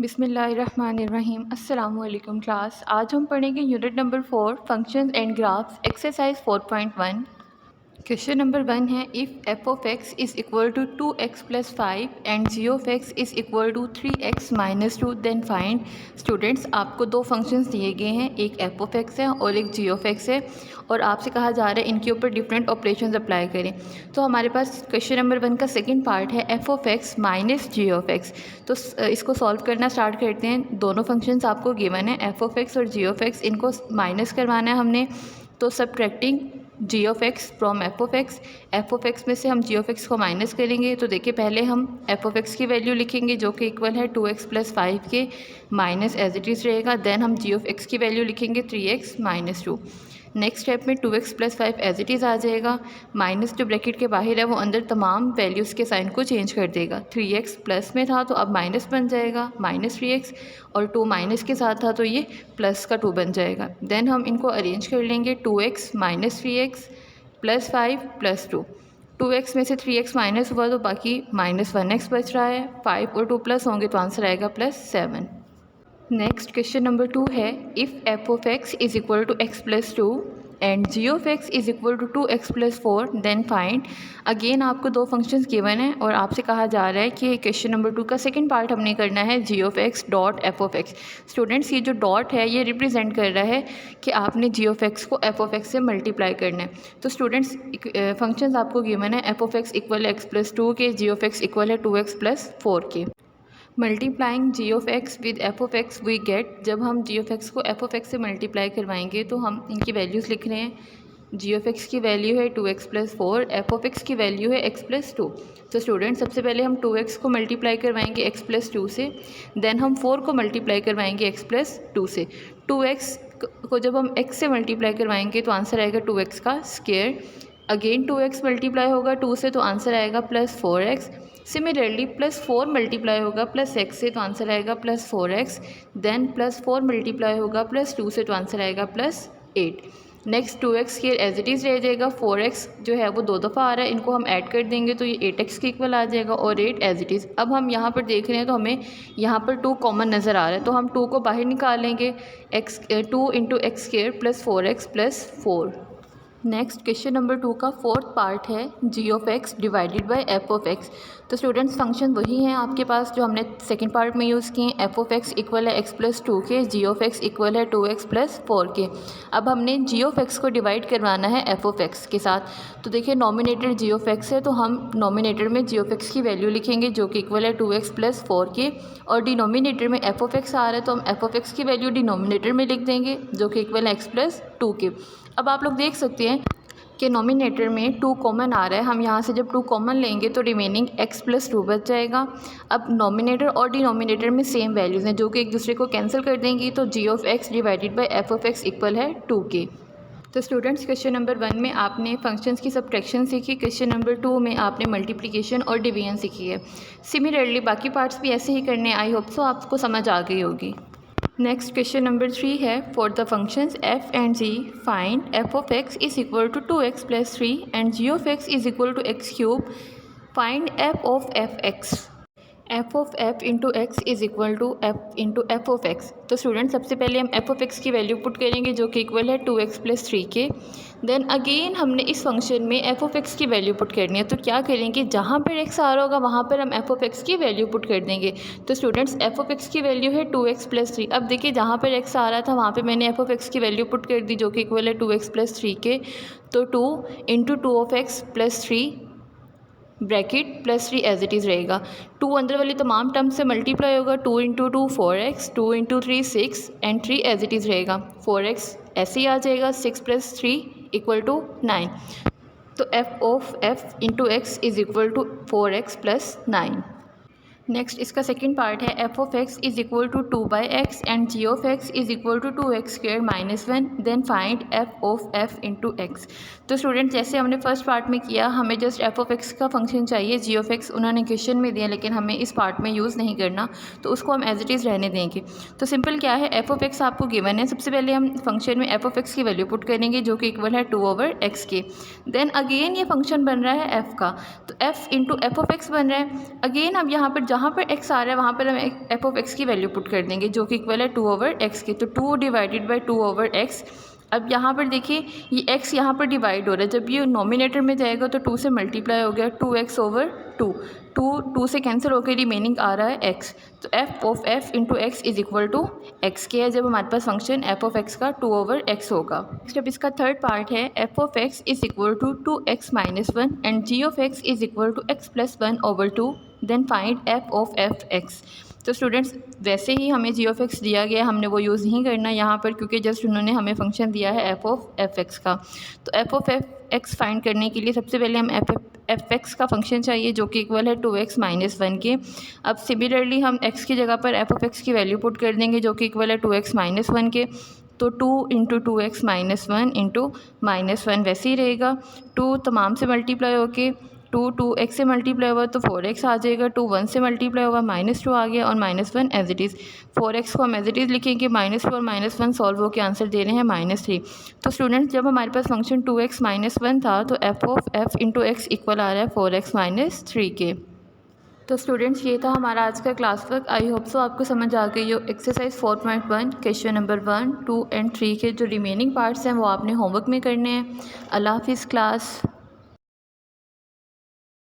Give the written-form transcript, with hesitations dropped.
बिस्मिल्लाहिर्रहमानिर्रहीम। अस्सलामुअलैकुम क्लास। आज हम पढ़ेंगे unit number 4 functions and graphs exercise 4.1। Question number 1 है if F of X is equal to 2x plus 5 and G of X is equal to 3x minus 2 then find. Students, आपको दो functions दिए गए हैं, एक एफ ऑफ एक्स है और एक जी ऑफ एक्स है, और आपसे कहा जा रहा है इनके ऊपर डिफरेंट ऑपरेशंस अप्लाई करें। तो हमारे पास क्वेश्चन नंबर 1 का सेकंड पार्ट है F of X minus G of x. तो इसको सॉल्व करना स्टार्ट करते हैं। दोनों फंक्शंस आपको गिवन है, एफ ऑफ एक्स और जी ऑफ एक्स, इनको माइनस करवाना है हमने। तो subtracting G of X from F of X में से हम जी ऑफ एक्स को माइनस करेंगे। तो देखिए, पहले हम एफ ऑफ एक्स की वैल्यू लिखेंगे जो कि इक्वल है 2x प्लस 5 के, माइनस एज इट इज़ रहेगा। देन हम जी ऑफ एक्स की वैल्यू लिखेंगे 3x माइनस 2। नेक्स्ट स्टेप में 2x plus 5 as it is आ जाएगा, माइनस जो ब्रैकेट के बाहर है वो अंदर तमाम वैल्यूज़ के साइन को चेंज कर देगा। 3x प्लस में था तो अब माइनस बन जाएगा, माइनस 3x, और 2 माइनस के साथ था तो ये प्लस का 2 बन जाएगा। देन हम इनको अरेंज कर लेंगे, 2x minus 3x plus 5 plus 2। 2x में से 3x माइनस हुआ तो बाकी माइनस 1x बच रहा है। 5 और 2 प्लस होंगे तो आंसर आएगा +7। नेक्स्ट क्वेश्चन नंबर 2 है if F of X is equal to X plus 2 and G of X is equal to 2x plus 4 then find. Again आपको दो फंक्शंस गिवन है और आपसे कहा जा रहा है कि क्वेश्चन नंबर 2 का सेकंड पार्ट हमने करना है g of x dot f of x. Students, ये जो डॉट है ये रिप्रेजेंट कर रहा है कि आपने जी ऑफ एक्स को एफ ऑफ एक्स से मल्टीप्लाई करना है। तो स्टूडेंट्स, फंक्शंस आपको गिवन है, एफ ऑफ एक्स इक्वल है एक्स प्लस 2 के, जी ऑफ एक्स इक्वल है 2x प्लस 4 के। Multiplying G of X with F of X we get. जब हम जी ऑफ एक्स को एफ ऑफ एक्स से मल्टीप्लाई करवाएंगे तो हम इनकी वैल्यूज़ लिख रहे हैं। जी ऑफ एक्स की वैल्यू है 2x plus 4, F of X की वैल्यू है x प्लस 2। तो स्टूडेंट, सबसे पहले हम 2x को मल्टीप्लाई करवाएंगे x प्लस 2 से, देन हम 4 को मल्टीप्लाई करवाएंगे x प्लस 2 से। 2x को जब हम x से मल्टीप्लाई करवाएंगे तो आंसर आएगा 2x का स्क्वायर। अगेन 2x मल्टीप्लाई होगा 2 से तो आंसर आएगा प्लस 4x। सिमिलरली +4 मल्टीप्लाई होगा प्लस x से तो आंसर आएगा प्लस 4x। देन +4 मल्टीप्लाई होगा प्लस 2 से तो आंसर आएगा +8। Next 2x square as it is रह जाएगा, 4x जो है वो 2 दफ़ा आ रहा है, इनको हम ऐड कर देंगे तो ये 8x के इक्वल आ जाएगा, और 8 एज इट इज़। अब हम यहाँ पर देख रहे हैं तो हमें यहाँ पर 2 कॉमन नज़र आ रहा है, तो हम 2 को बाहर निकालेंगे। 2 into x square plus 4x plus 4। Next question number 2 का फोर्थ पार्ट है g of x divided by f of x. तो स्टूडेंट्स, फंक्शन वही हैं आपके पास जो हमने सेकंड पार्ट में यूज़ किए हैं। एफ ऑफ एक्स इक्वल है x प्लस 2 के, जी ऑफ एक्स इक्वल है 2x प्लस 4 के। अब हमने जी ऑफ एक्स को डिवाइड करवाना है एफ ऑफ एक्स के साथ। तो देखिए, नॉमिनेटर जी ऑफ एक्स है तो हम नॉमिनेटर में जी ऑफ एक्स की वैल्यू लिखेंगे जो कि इक्वल है 2x प्लस 4 के, और डिनोमिनेटर में एफ ऑफ एक्स आ रहा है तो हम एफ ऑफ एक्स की वैल्यू डिनोमिनेटर में लिख देंगे जो कि इक्वल है x प्लस 2 के। अब आप लोग देख सकते हैं कि नॉमिनेटर में 2 कॉमन आ रहा है, हम यहाँ से जब 2 कॉमन लेंगे तो रिमेनिंग x प्लस 2 बच जाएगा। अब नॉमिनेटर और डिनोमिनेटर में सेम वैल्यूज़ हैं जो कि एक दूसरे को कैंसिल कर देंगी, तो g of x divided by f of x equal है 2 के। तो स्टूडेंट्स, क्वेश्चन नंबर 1 में आपने फंक्शंस की सबट्रैक्शन सीखी, क्वेश्चन नंबर 2 में आपने मल्टीप्लिकेशन और डिवीजन सीखी है। सिमिलरली बाकी पार्ट्स भी ऐसे ही करने, आई होप सो आपको समझ आ गई होगी। नेक्स्ट क्वेश्चन नंबर 3 है for the functions F and G find F of X is equal to 2x plus 3 and G of X is equal to x cube. Find F of F X. F of F into X is equal to F into F of x. तो student, सबसे पहले हम F of X की value put करेंगे जो कि equal है 2x plus 3 के। देन अगेन हमने इस फंक्शन में एफ ऑफ एक्स की वैल्यू पुट करनी है, तो क्या करेंगे, जहाँ पर x आ रहा होगा वहाँ पर हम एफ ऑफ एक्स की वैल्यू पुट कर देंगे। तो स्टूडेंट्स, एफ ऑफ एक्स की वैल्यू है 2x प्लस 3। अब देखिए, जहाँ पर x आ रहा था वहाँ पर मैंने एफ ऑफ एक्स की वैल्यू पुट कर दी जो कि इक्वल है 2x प्लस 3 के। तो 2 into 2 of X plus 3 bracket plus 3 as it is रहेगा। 2 अंदर वाली तमाम टर्म से मल्टीप्लाई होगा, 2 into 2 4x, 2 into 3 6 and 3 as it is रहेगा। 4x ऐसे ही आ जाएगा, 6 प्लस 3 इक्वल टू 9। तो F of F into X is equal to 4x plus 9। Next इसका सेकंड पार्ट है F of X is equal to 2/x and G of X is equal to 2x square minus 1 then find F of F into X. तो student, जैसे हमने first part में किया, हमें just F of X का function चाहिए, G of X उन्होंने question में दिया लेकिन हमें इस पार्ट में यूज़ नहीं करना, तो उसको हम एज इट इज़ रहने देंगे। तो सिंपल क्या है, एफ ऑफ एक्स आपको गिवन है, सबसे पहले हम फंक्शन में एफ ऑफ एक्स की वैल्यू पुट करेंगे जो कि इक्वल है 2/x के। देन अगेन ये फंक्शन बन रहा है एफ़ का, तो F into F of x बन रहा है। अगेन अब यहाँ पर जहाँ पर x आ रहा है वहाँ पर हम एफ ऑफ एक्स की वैल्यू पुट कर देंगे जो कि इक्वल है 2/x के। तो 2 डिवाइडेड बाई 2/x। अब यहाँ पर देखिए ये x यहाँ पर डिवाइड हो रहा है, जब ये नॉमिनेटर में जाएगा तो 2 से मल्टीप्लाई हो गया 2x/2। 2 से कैंसिल होकर रिमेनिंग आ रहा है x। तो f of f into X is equal to X के है जब हमारे पास फंक्शन f ऑफ x का 2/x होगा। नेक्स्ट अब इसका थर्ड पार्ट है f of x is equal to 2x minus 1 and g of x is equal to x plus 1/2। Then find f of f(x)। तो स्टूडेंट्स वैसे ही हमें g of x दिया गया, हमने वो यूज़ नहीं करना यहाँ पर क्योंकि जस्ट उन्होंने हमें फंक्शन दिया है f ऑफ f(x) का। तो f ऑफ f(x) फाइंड करने के लिए सबसे पहले हम f(x) का फंक्शन चाहिए जो कि इक्वल है 2x माइनस 1 के। अब सिमिलरली हम x की जगह पर f ऑफ x की वैल्यू पुट कर देंगे जो कि इक्वल है 2x माइनस 1 के। तो 2 into 2x minus 1 into minus 1 वैसे ही रहेगा। 2 तमाम से मल्टीप्लाई होके 2x से मल्टीप्लाई हुआ तो 4x आ जाएगा। 2 1 से मल्टीप्लाई हुआ -2 आ गया और -1 एज इट इज़। 4x को हम एज इट इज़ लिखेंगे, -2 और -1 सॉल्व होकर आंसर दे रहे हैं -3। तो स्टूडेंट्स जब हमारे पास फंक्शन 2x माइनस 1 था तो f of f into x equal आ रहा है 4x माइनस 3 के। तो स्टूडेंट्स ये था हमारा आज का class work. I hope so आपको समझ आ गई हो। एक्सरसाइज 4.1 क्वेश्चन नंबर 1, 2 एंड 3 के जो रिमेनिंग पार्ट्स हैं वो आपने होमवर्क में करने हैं। अल्लाह हाफिज़ क्लास।